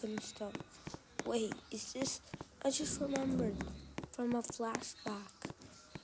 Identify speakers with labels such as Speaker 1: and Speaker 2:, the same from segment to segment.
Speaker 1: broken stuff. Wait, is this? I just remembered from a flashback.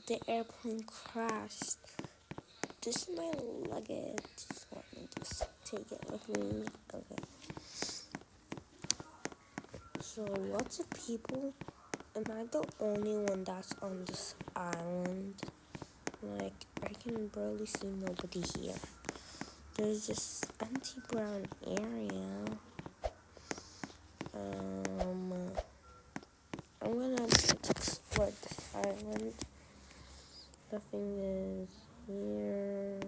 Speaker 1: The airplane crashed. This is my luggage. Let me just take it with me. Okay. So lots of people. Am I the only one that's on this island? Like, I can barely see nobody here. There's this empty brown area. I'm gonna just explore this island. Nothing is here.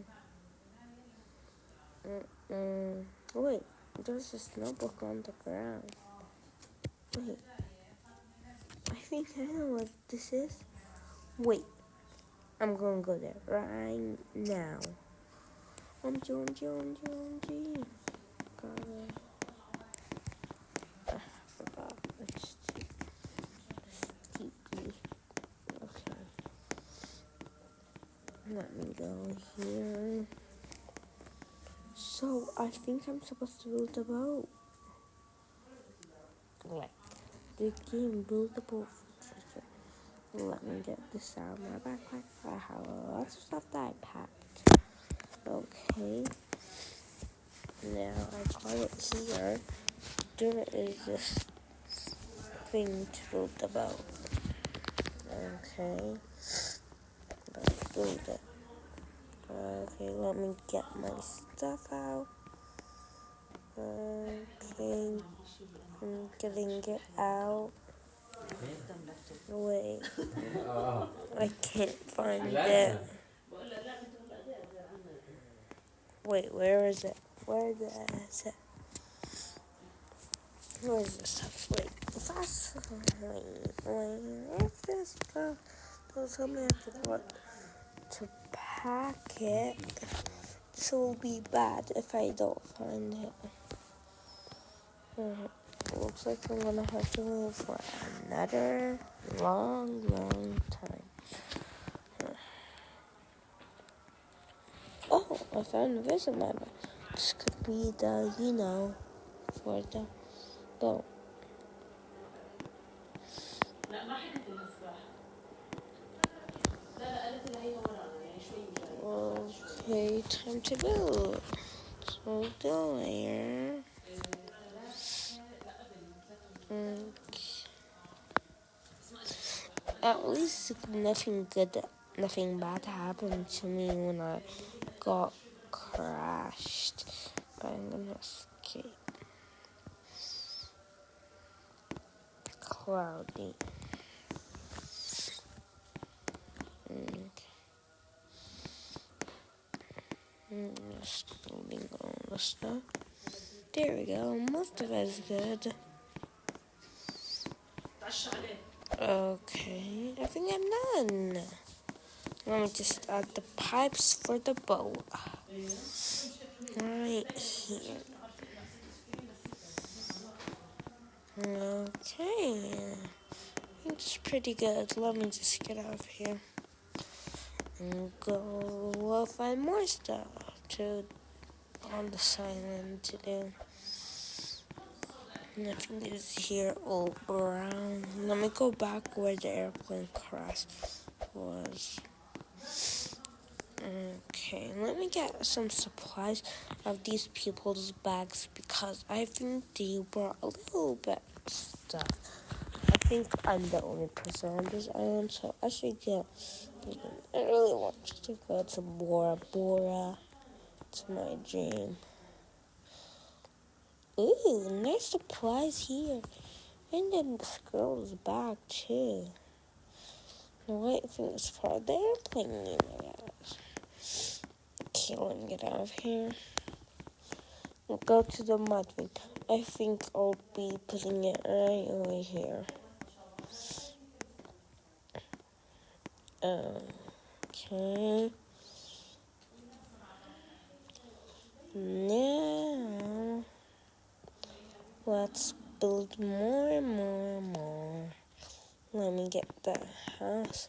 Speaker 1: Wait, there's this notebook on the ground. Wait, I think I know what this is. Wait, I'm gonna go there right now. OMG. Got it. I forgot. It's steepy. Okay. Let me go here. So, I think I'm supposed to build a boat. Like, the game Build a Boat for Treasure. Let me get this out of my backpack. I have lots of stuff that I packed. Okay. Now I got it here. There is this thing to build the boat. Okay. Let's build it. Okay, let me get my stuff out. Okay. I'm getting it out. Wait. I can't find it. Wait, where is it? Where is it? Where's the stuff? Wait, fast. Where's this stuff? Don't tell me I forgot to pack it. This will be bad if I don't find it. Looks like I'm gonna have to wait for another long time. Oh, I found a visit map. This could be the, for the boat. Okay, time to build. So there. At least nothing bad happened to me when I got crashed. But I'm gonna escape. Cloudy. Just building all the stuff. There we go. Most of it is good. Okay, I think I'm done. Let me just add the pipes for the boat. Right here. Okay. It's pretty good. Let me just get out of here. And go find more stuff on the island to do. Nothing is here all around. Let me go back where the airplane crash was. Okay, let me get some supplies of these people's bags because I think they brought a little bit of stuff. I think I'm the only person on this island, so I should get. I really want to go to Bora Bora. It's my dream. Ooh, nice supplies here. And then this girl's bag too. The white thing is for the airplane. Okay, let me get out of here. We'll go to the mud thing. I think I'll be putting it right over here. Okay. Now, let's build more. Let me get the house.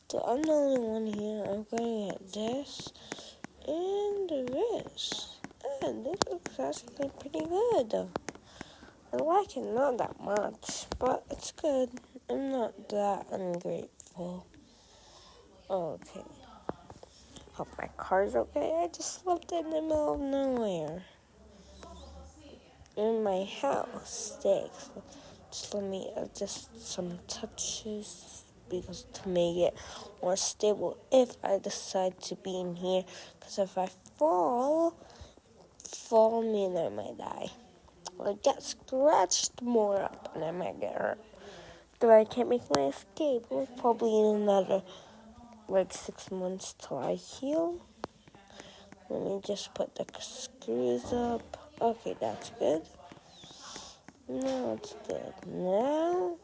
Speaker 1: So I'm the only one here. I'm going to get this and this. And this looks actually pretty good. I like it, not that much, but it's good. I'm not that ungrateful. Okay. Hope my car's okay. I just left it in the middle of nowhere. In my house. Thanks. Just let me adjust some touches because to make it more stable if I decide to be in here. Because if I fall mean I might die. Or get scratched more up and I might get hurt. Then I can't make my escape. Probably in another 6 months till I heal. Let me just put the screws up. Okay, that's good. Now it's good. Now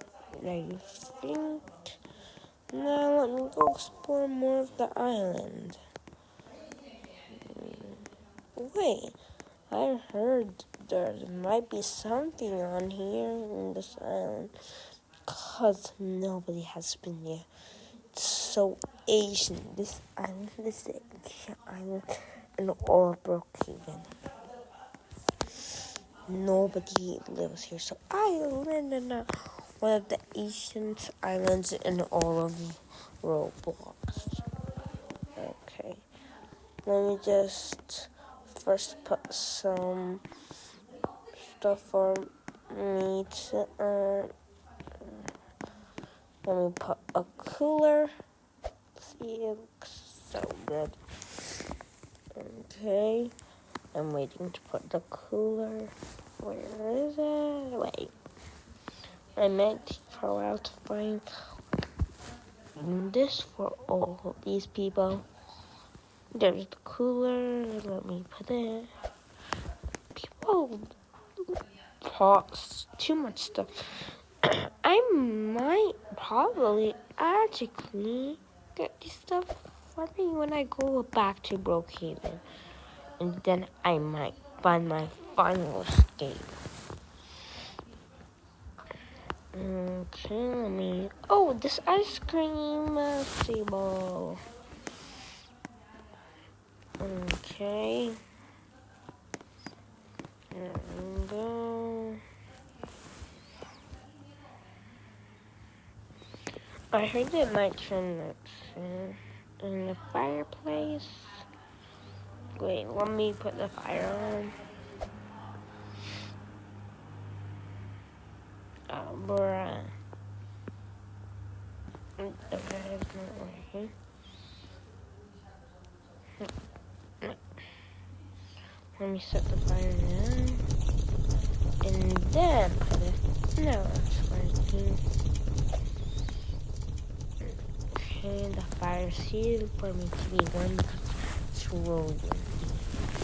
Speaker 1: you think. Now let me go explore more of the island. Wait, I heard there might be something on here in this island. Because nobody has been here. It's so Asian. This island is the Asian island in all of Brookhaven. Nobody lives here. So I live in one of the Asian islands in all of Roblox. Okay. Let me just first put some stuff for me to let me put a cooler. See, it looks so good. Okay. I'm waiting to put the cooler. Where is it? Wait. I meant for a while to find this for all of these people. There's the cooler. Let me put it. People pause too much stuff. I might probably actually get this stuff for me when I go back to Brookhaven. And then I might find my final escape. Okay, let me... Oh, this ice cream table. Okay. There we go. I heard it might turn next in the fireplace. Wait, let me put the fire on. Oh, bruh. Okay, it's not working. Let me set the fire down. And then put it. No, it's working. Okay, the fire sealed for me to be one because it's rolling.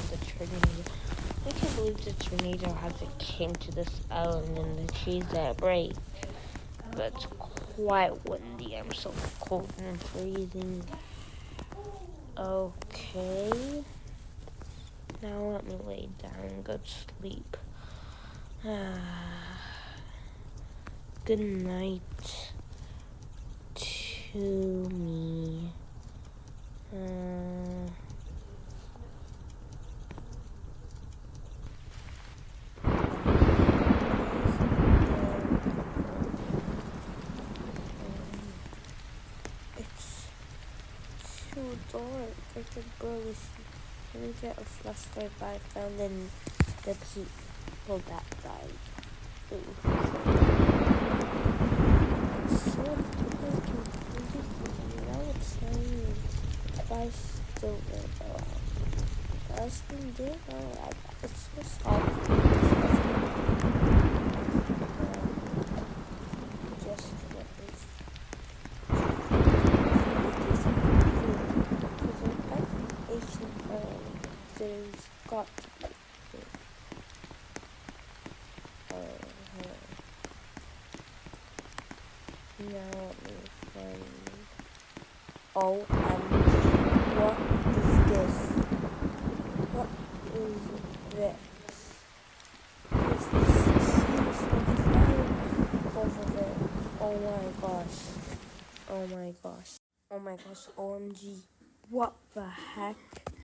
Speaker 1: The tornado. I can't believe the tornado hasn't came to this island and the trees that break. But it's quite windy. I'm so cold and freezing. Okay. Now let me lay down and go to sleep. Good night to me. It's too dark. I can barely see. Let me get a flashlight I found in the people that died. Ooh. So now it's raining. I still don't know. I still do know. It's just just what is. There's got to be. Now let me find. Oh, what is this? What is this? Is this over there? Oh my gosh. Oh my gosh. Oh my gosh. OMG. What the heck?